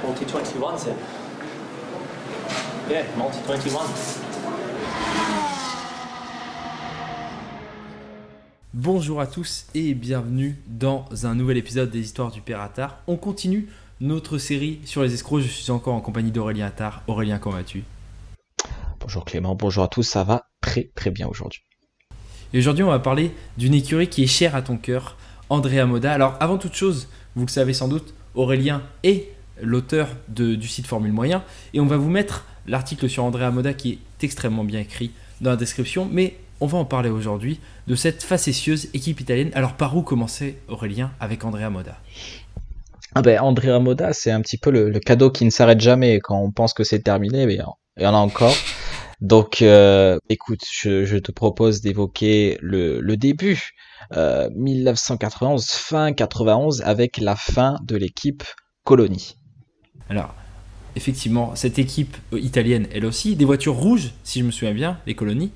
Multi-21, c'est... Yeah, Multi-21. Bonjour à tous et bienvenue dans un nouvel épisode des Histoires du Père Attard. On continue notre série sur les escrocs. Je suis encore en compagnie d'Aurélien Attard. Aurélien, comment vas-tu ? Bonjour Clément, bonjour à tous, ça va très très bien aujourd'hui. Et aujourd'hui, on va parler d'une écurie qui est chère à ton cœur, Andrea Moda. Alors, avant toute chose, vous le savez sans doute, Aurélien est l'auteur du site Formule Moyen. Et on va vous mettre l'article sur Andrea Moda qui est extrêmement bien écrit dans la description. Mais on va en parler aujourd'hui de cette facétieuse équipe italienne. Alors, par où commencer, Aurélien, avec Andrea Moda ? Andrea Moda, c'est un petit peu le cadeau qui ne s'arrête jamais. Quand on pense que c'est terminé, mais il y en a encore. Donc, écoute, je te propose d'évoquer le début, 1991, fin 91, avec la fin de l'équipe Coloni. Alors, effectivement, cette équipe italienne, elle aussi, des voitures rouges, si je me souviens bien, les Coloni,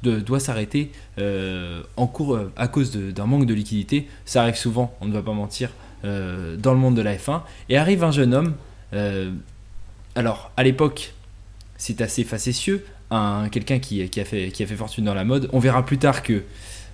doit s'arrêter en cours à cause d'un manque de liquidité. Ça arrive souvent, on ne va pas mentir, dans le monde de la F1. Et arrive un jeune homme, alors à l'époque, c'est assez facétieux, quelqu'un qui a fait fortune dans la mode. On verra plus tard que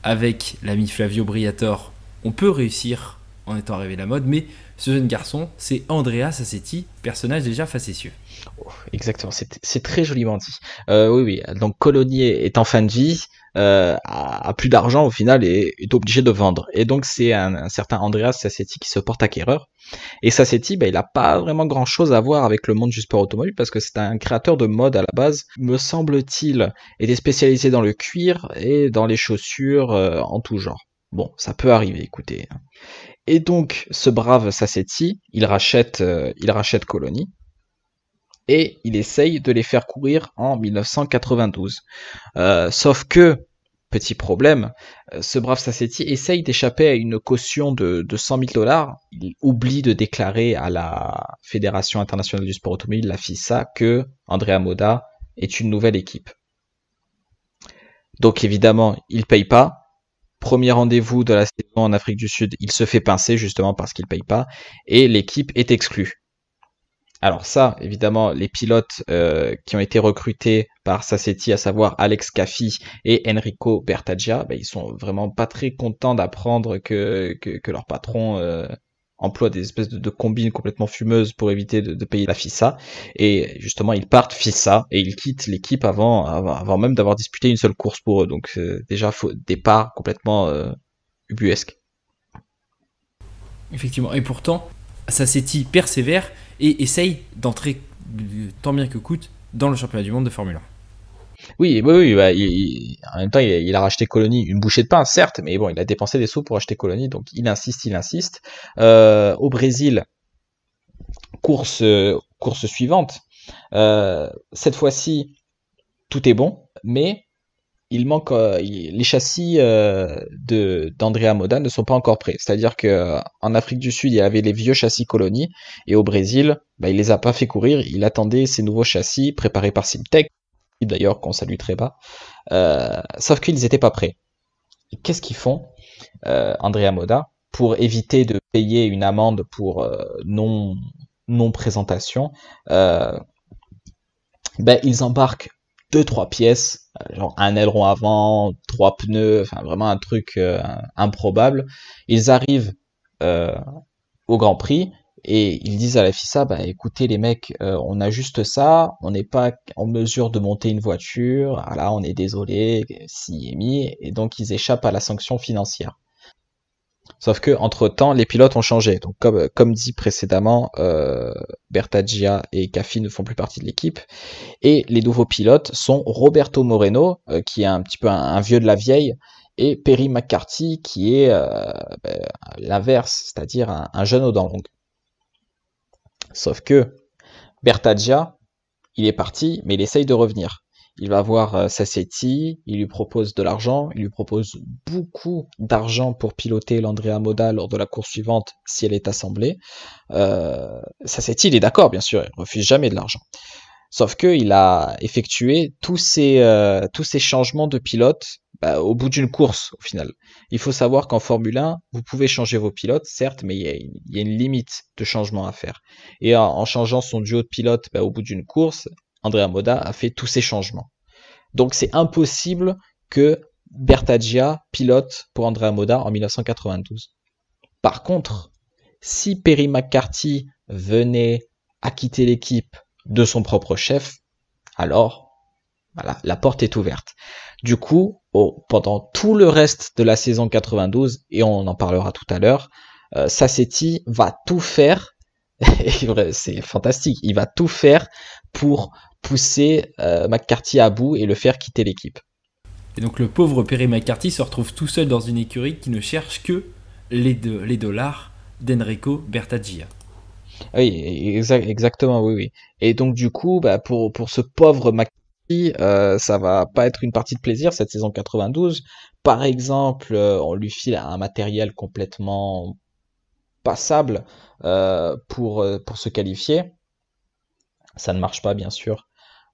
avec l'ami Flavio Briatore, on peut réussir en étant arrivé à la mode, mais ce jeune garçon, c'est Andrea Sassetti, personnage déjà facétieux. Oh, exactement, c'est très joliment dit. Oui, donc Coloni est en fin de vie, a plus d'argent au final et est obligé de vendre. Et donc c'est un certain Andrea Sassetti qui se porte acquéreur. Et Sassetti, il n'a pas vraiment grand-chose à voir avec le monde du sport automobile parce que c'est un créateur de mode à la base, me semble-t-il, était spécialisé dans le cuir et dans les chaussures en tout genre. Bon, ça peut arriver, écoutez. Et donc, ce brave Sassetti, il rachète Coloni et il essaye de les faire courir en 1992. Sauf que, petit problème, ce brave Sassetti essaye d'échapper à une caution de $100 000. Il oublie de déclarer à la Fédération internationale du sport automobile, la FISA, que Andrea Moda est une nouvelle équipe. Donc évidemment, il paye pas. Premier rendez-vous de la saison en Afrique du Sud, il se fait pincer justement parce qu'il paye pas et l'équipe est exclue. Alors ça, évidemment, les pilotes qui ont été recrutés par Sassetti, à savoir Alex Caffi et Enrico Bertaggia, ils sont vraiment pas très contents d'apprendre que leur patron emploie des espèces de combines complètement fumeuses pour éviter de payer la FISA. Et justement, ils partent FISA et ils quittent l'équipe avant même d'avoir disputé une seule course pour eux. Donc déjà, départ complètement ubuesque. Effectivement, et pourtant, Sassetti persévère et essaye d'entrer tant bien que coûte dans le championnat du monde de Formule 1. Oui, en même temps, il a racheté Coloni, une bouchée de pain, certes, mais bon, il a dépensé des sous pour acheter Coloni, donc il insiste. Au Brésil, course suivante. Cette fois-ci, tout est bon, mais il manque les châssis d'Andrea Moda ne sont pas encore prêts. C'est-à-dire que en Afrique du Sud, il y avait les vieux châssis Coloni, et au Brésil, il les a pas fait courir. Il attendait ces nouveaux châssis préparés par Simtech, d'ailleurs qu'on salue très bas. Sauf qu'ils n'étaient pas prêts. Et qu'est-ce qu'ils font, Andrea Moda, pour éviter de payer une amende pour non présentation? Ils embarquent 2-3 pièces, genre un aileron avant, 3 pneus, enfin vraiment un truc improbable. Ils arrivent au Grand Prix et ils disent à la FISA, écoutez les mecs, on a juste ça, on n'est pas en mesure de monter une voiture, là on est désolé, si émis, et donc ils échappent à la sanction financière. Sauf que entre temps, les pilotes ont changé. Donc comme dit précédemment, Bertaggia et Caffi ne font plus partie de l'équipe. Et les nouveaux pilotes sont Roberto Moreno, qui est un petit peu un vieux de la vieille, et Perry McCarthy, qui est l'inverse, c'est-à-dire un jeune aux dents longues. Sauf que Bertaggia, il est parti, mais il essaye de revenir. Il va voir Sassetti, il lui propose de l'argent, il lui propose beaucoup d'argent pour piloter l'Andrea Moda lors de la course suivante si elle est assemblée. Sassetti, il est d'accord, bien sûr, il refuse jamais de l'argent. Sauf qu'il a effectué tous ces changements de pilote au bout d'une course au final. Il faut savoir qu'en Formule 1, vous pouvez changer vos pilotes, certes, mais il y a une limite de changement à faire. Et en changeant son duo de pilotes au bout d'une course, Andrea Moda a fait tous ces changements. Donc c'est impossible que Bertaggia pilote pour Andrea Moda en 1992. Par contre, si Perry McCarthy venait à quitter l'équipe de son propre chef, alors voilà, la porte est ouverte. Du coup, pendant tout le reste de la saison 92, et on en parlera tout à l'heure, Sassetti va tout faire, et c'est fantastique, il va tout faire pour pousser McCarthy à bout et le faire quitter l'équipe. Et donc le pauvre Perry McCarthy se retrouve tout seul dans une écurie qui ne cherche que les dollars d'Enrico Bertaggia. Oui, exactement, oui. Et donc du coup, pour ce pauvre McCarthy, ça va pas être une partie de plaisir cette saison 92. Par exemple, on lui file un matériel complètement passable pour se qualifier. Ça ne marche pas, bien sûr.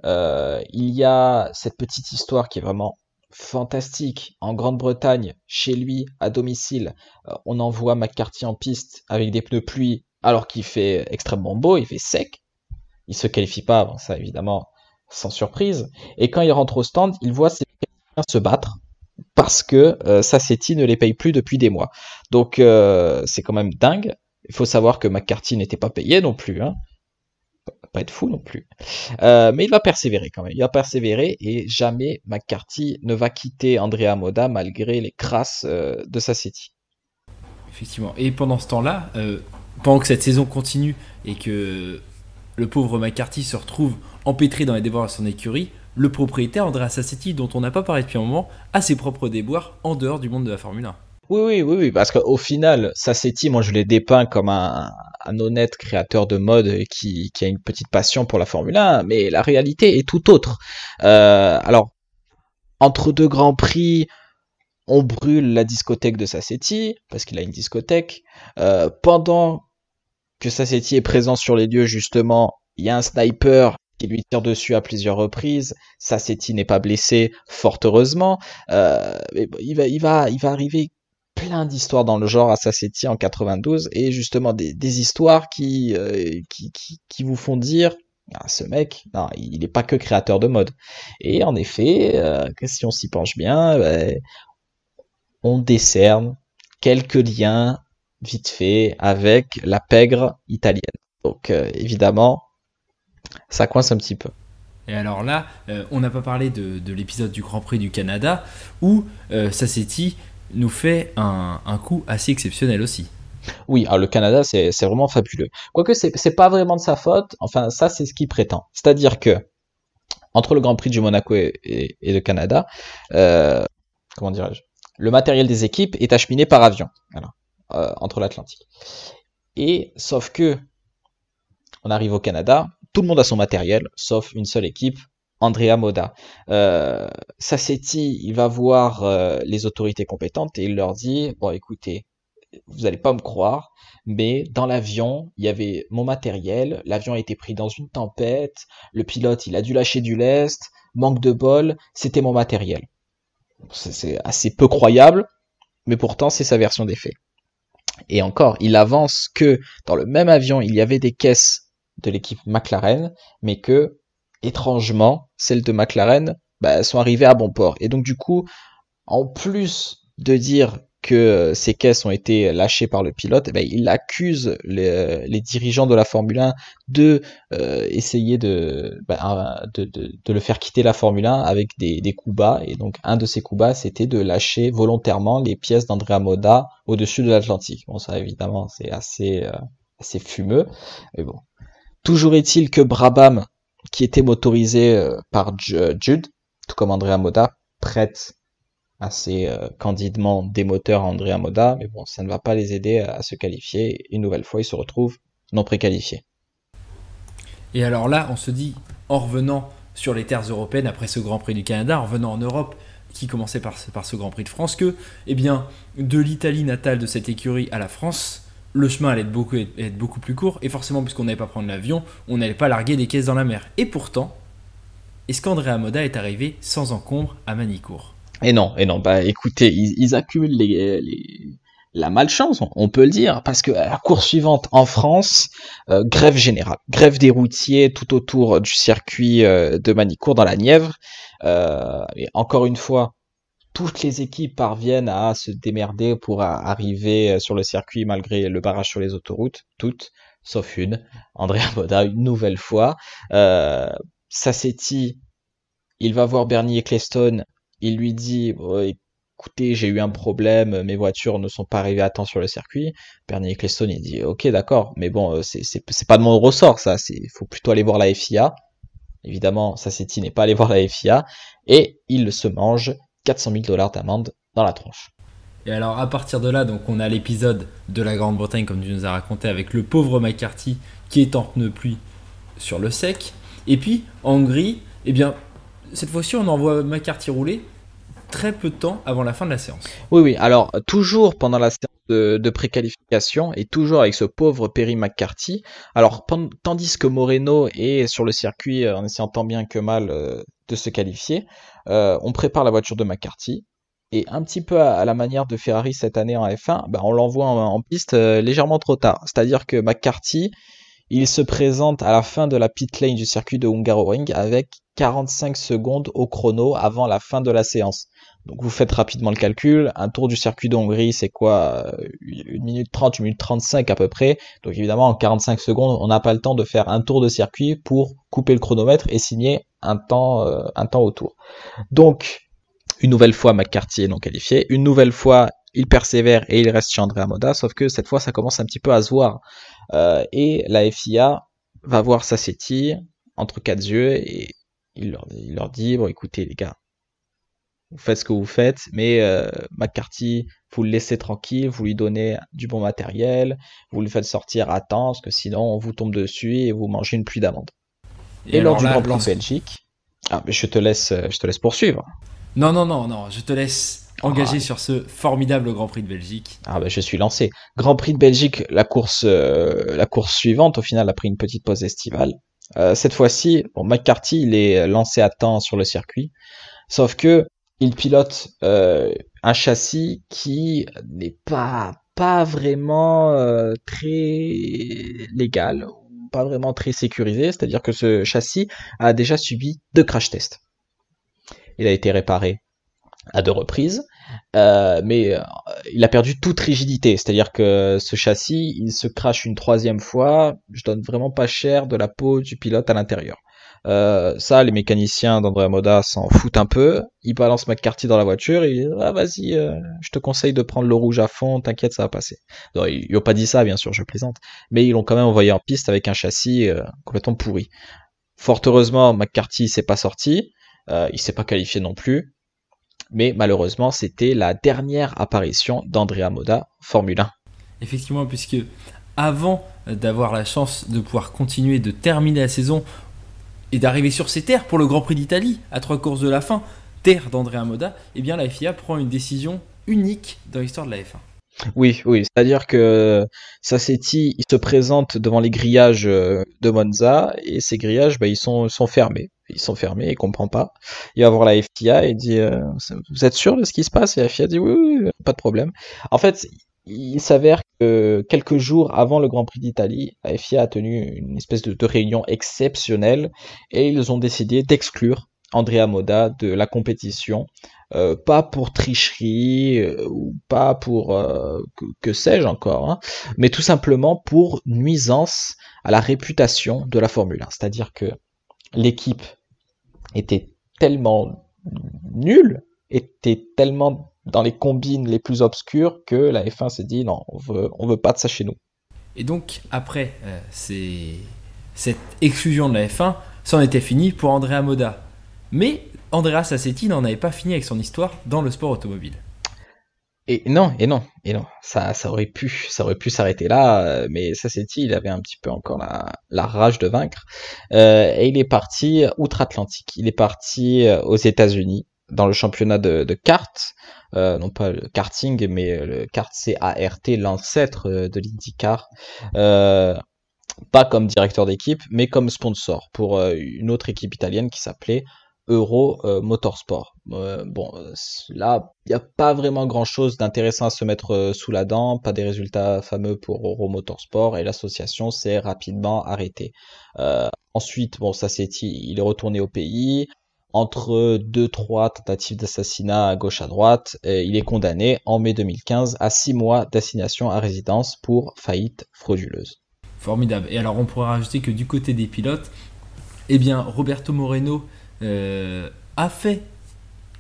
Il y a cette petite histoire qui est vraiment fantastique. En Grande-Bretagne, chez lui, à domicile, on envoie McCarthy en piste avec des pneus pluie alors qu'il fait extrêmement beau, il fait sec. Il se qualifie pas, bon, ça évidemment, sans surprise. Et quand il rentre au stand, il voit ses mécanismes se battre parce que Sassetti ne les paye plus depuis des mois. Donc c'est quand même dingue. Il faut savoir que McCarthy n'était pas payé non plus, hein. Pas être fou non plus. Mais il va persévérer quand même. Il va persévérer et jamais McCarthy ne va quitter Andrea Moda malgré les crasses de Sassetti. Effectivement. Et pendant ce temps-là, pendant que cette saison continue et que le pauvre McCarthy se retrouve empêtré dans les déboires de son écurie, le propriétaire Andrea Sassetti, dont on n'a pas parlé depuis un moment, a ses propres déboires en dehors du monde de la Formule 1. Oui, parce qu'au final, Sassetti, moi je l'ai dépeint comme un honnête créateur de mode qui a une petite passion pour la Formule 1, mais la réalité est tout autre. Alors, entre deux grands prix, on brûle la discothèque de Sassetti, parce qu'il a une discothèque. Pendant que Sassetti est présent sur les lieux, justement, il y a un sniper qui lui tire dessus à plusieurs reprises. Sassetti n'est pas blessé, fort heureusement. Mais il va arriver plein d'histoires dans le genre à Sassetti en 92, et justement des histoires qui vous font dire ce mec, non, il n'est pas que créateur de mode. Et en effet, si on s'y penche bien, on décerne quelques liens vite fait avec la pègre italienne. Donc évidemment, ça coince un petit peu. Et alors là, on n'a pas parlé de l'épisode du Grand Prix du Canada où Sassetti nous fait un coup assez exceptionnel aussi. Oui, alors le Canada, c'est vraiment fabuleux. Quoique, c'est pas vraiment de sa faute. Enfin, ça, c'est ce qu'il prétend. C'est-à-dire que, entre le Grand Prix du Monaco et le Canada, comment dirais-je, le matériel des équipes est acheminé par avion, voilà, entre l'Atlantique. Et, sauf que, on arrive au Canada, tout le monde a son matériel, sauf une seule équipe, Andrea Moda. Sassetti, il va voir les autorités compétentes et il leur dit, bon écoutez, vous n'allez pas me croire, mais dans l'avion, il y avait mon matériel, l'avion a été pris dans une tempête, le pilote, il a dû lâcher du lest, manque de bol, c'était mon matériel. C'est assez peu croyable, mais pourtant c'est sa version des faits. Et encore, il avance que dans le même avion, il y avait des caisses de l'équipe McLaren, mais que, étrangement, celles de McLaren sont arrivées à bon port. Et donc du coup, en plus de dire que ces caisses ont été lâchées par le pilote, il accuse les dirigeants de la Formule 1 de essayer de le faire quitter la Formule 1 avec des coups bas. Et donc un de ces coups bas, c'était de lâcher volontairement les pièces d'Andrea Moda au-dessus de l'Atlantique. Bon, ça évidemment, c'est assez fumeux. Mais bon. Toujours est-il que Brabham, qui était motorisé par Judd, tout comme Andrea Moda, prête assez candidement des moteurs à Andrea Moda, mais bon, ça ne va pas les aider à se qualifier. Une nouvelle fois, ils se retrouvent non préqualifiés. Et alors là, on se dit, en revenant sur les terres européennes après ce Grand Prix du Canada, en revenant en Europe, qui commençait par ce Grand Prix de France, que, eh bien, de l'Italie natale de cette écurie à la France, le chemin allait être beaucoup plus court, et forcément, puisqu'on n'allait pas prendre l'avion, on n'allait pas larguer des caisses dans la mer. Et pourtant, est-ce qu'Andrea Moda est arrivé sans encombre à Manicourt ? Et non, bah écoutez, ils accumulent la malchance, on peut le dire, parce que à la course suivante en France, grève générale, grève des routiers tout autour du circuit de Manicourt dans la Nièvre. Et encore une fois, toutes les équipes parviennent à se démerder pour arriver sur le circuit malgré le barrage sur les autoroutes, toutes, sauf une, Andrea Moda, une nouvelle fois. Sassetti, il va voir Bernie Ecclestone, il lui dit oh, écoutez, j'ai eu un problème, mes voitures ne sont pas arrivées à temps sur le circuit. Bernie Ecclestone, il dit ok, d'accord, mais bon, c'est pas de mon ressort, ça, faut plutôt aller voir la FIA. Évidemment, Sassetti n'est pas allé voir la FIA et il se mange 400 000 $ d'amende dans la tronche. Et alors à partir de là, donc on a l'épisode de la Grande-Bretagne comme tu nous as raconté avec le pauvre McCarthy qui est en pneu pluie sur le sec. Et puis en Hongrie, eh bien cette fois-ci on envoie McCarthy rouler très peu de temps avant la fin de la séance. Oui, alors toujours pendant la séance de préqualification et toujours avec ce pauvre Perry McCarthy. Alors tandis que Moreno est sur le circuit en essayant tant bien que mal de se qualifier, on prépare la voiture de McCarthy. Et un petit peu à la manière de Ferrari cette année en F1, bah on l'envoie en piste légèrement trop tard. C'est-à-dire que McCarthy, il se présente à la fin de la pit lane du circuit de Hungaroring avec 45 secondes au chrono avant la fin de la séance. Donc vous faites rapidement le calcul, un tour du circuit de Hongrie c'est quoi 1 minute 30, 1 minute 35 à peu près. Donc évidemment en 45 secondes on n'a pas le temps de faire un tour de circuit pour couper le chronomètre et signer un temps au tour. Donc une nouvelle fois McCarthy est non qualifié, une nouvelle fois il persévère et il reste chez Andrea Moda, sauf que cette fois ça commence un petit peu à se voir. Et la FIA va voir Sassetti entre quatre yeux et il leur dit bon écoutez les gars, vous faites ce que vous faites, mais McCarthy, vous le laissez tranquille, vous lui donnez du bon matériel, vous le faites sortir à temps, parce que sinon on vous tombe dessus et vous mangez une pluie d'amende. Et lors du Grand Prix de Belgique, mais je te laisse poursuivre. Non, je te laisse engager sur ce formidable Grand Prix de Belgique. Je suis lancé. Grand Prix de Belgique, la course suivante, au final, a pris une petite pause estivale. Cette fois-ci, McCarthy, il est lancé à temps sur le circuit, sauf que il pilote un châssis qui n'est pas vraiment très légal, pas vraiment très sécurisé, c'est-à-dire que ce châssis a déjà subi 2 crash tests. Il a été réparé à 2 reprises, mais il a perdu toute rigidité, c'est-à-dire que ce châssis, il se crache une 3e fois, je donne vraiment pas cher de la peau du pilote à l'intérieur. Ça, les mécaniciens d'Andrea Moda s'en foutent un peu, ils balancent McCarthy dans la voiture, et ils disent, vas-y, je te conseille de prendre le rouge à fond, t'inquiète, ça va passer. Non, ils n'ont pas dit ça, bien sûr, je plaisante, mais ils l'ont quand même envoyé en piste avec un châssis complètement pourri. Fort heureusement, McCarthy s'est pas sorti, il s'est pas qualifié non plus, mais malheureusement c'était la dernière apparition d'Andrea Moda Formule 1. Effectivement, puisque avant d'avoir la chance de pouvoir continuer, de terminer la saison et d'arriver sur ses terres pour le Grand Prix d'Italie, à 3 courses de la fin, terre d'Andrea Moda, eh bien la FIA prend une décision unique dans l'histoire de la F1. Oui, c'est-à-dire que Sassetti, il se présente devant les grillages de Monza, et ces grillages, ils sont fermés. Ils sont fermés, il comprend pas. Il va voir la FIA et dit vous êtes sûr de ce qui se passe? Et la FIA dit oui, pas de problème. En fait, il s'avère que quelques jours avant le Grand Prix d'Italie, la FIA a tenu une espèce de réunion exceptionnelle et ils ont décidé d'exclure Andrea Moda de la compétition. Pas pour tricherie ou pas pour que sais-je encore, hein, mais tout simplement pour nuisance à la réputation de la Formule 1. C'est-à-dire que l'équipe était tellement nulle, était tellement dans les combines les plus obscures que la F1 s'est dit non, on veut pas de ça chez nous. Et donc après cette exclusion de la F1, ça en était fini pour Andrea Moda. Mais Andrea Sassetti n'en avait pas fini avec son histoire dans le sport automobile. Et non, ça aurait pu s'arrêter là, mais Sassetti, il avait un petit peu encore la rage de vaincre, et il est parti outre-Atlantique. Il est parti aux États-Unis dans le championnat de kart, non pas le karting, mais le kart CART, l'ancêtre de l'IndyCar. Pas comme directeur d'équipe, mais comme sponsor pour une autre équipe italienne qui s'appelait Euro Motorsport. Là, il n'y a pas vraiment grand-chose d'intéressant à se mettre sous la dent, pas des résultats fameux pour Euro Motorsport, et l'association s'est rapidement arrêtée. Ensuite, Sassetti, il est retourné au pays. Entre deux, trois tentatives d'assassinat à gauche à droite, il est condamné en mai 2015 à 6 mois d'assignation à résidence pour faillite frauduleuse. Formidable. Et alors on pourrait rajouter que du côté des pilotes, eh bien Roberto Moreno a fait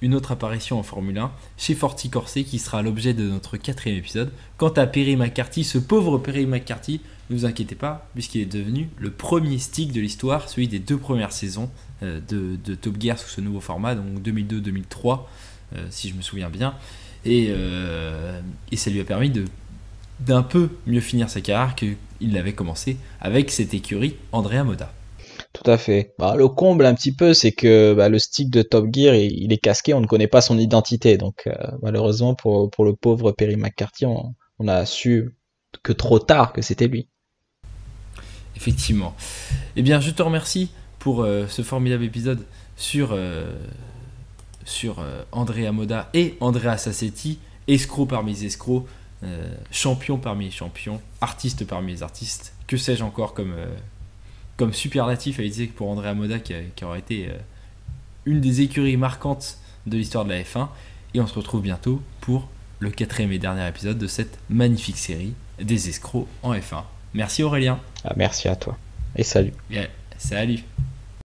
une autre apparition en Formule 1 chez Forti Corse qui sera l'objet de notre 4e épisode. Quant à Perry McCarthy, ce pauvre Perry McCarthy, ne vous inquiétez pas, puisqu'il est devenu le premier stick de l'histoire, celui des 2 premières saisons de Top Gear sous ce nouveau format, donc 2002-2003, si je me souviens bien. Et ça lui a permis d'un peu mieux finir sa carrière qu'il l'avait commencé avec cette écurie Andrea Moda. Tout à fait. Le comble un petit peu, c'est que le stick de Top Gear, il est casqué, on ne connaît pas son identité. Donc malheureusement pour le pauvre Perry McCarthy, on a su que trop tard que c'était lui. Effectivement. Eh bien, je te remercie pour ce formidable épisode sur Andrea Moda et Andrea Sassetti, escroc parmi les escrocs, champion parmi les champions, artiste parmi les artistes, que sais-je encore comme superlatif à utiliser pour Andrea Moda qui aura été une des écuries marquantes de l'histoire de la F1. Et on se retrouve bientôt pour le 4e et dernier épisode de cette magnifique série des escrocs en F1. Merci Aurélien. Merci à toi et salut. Salut.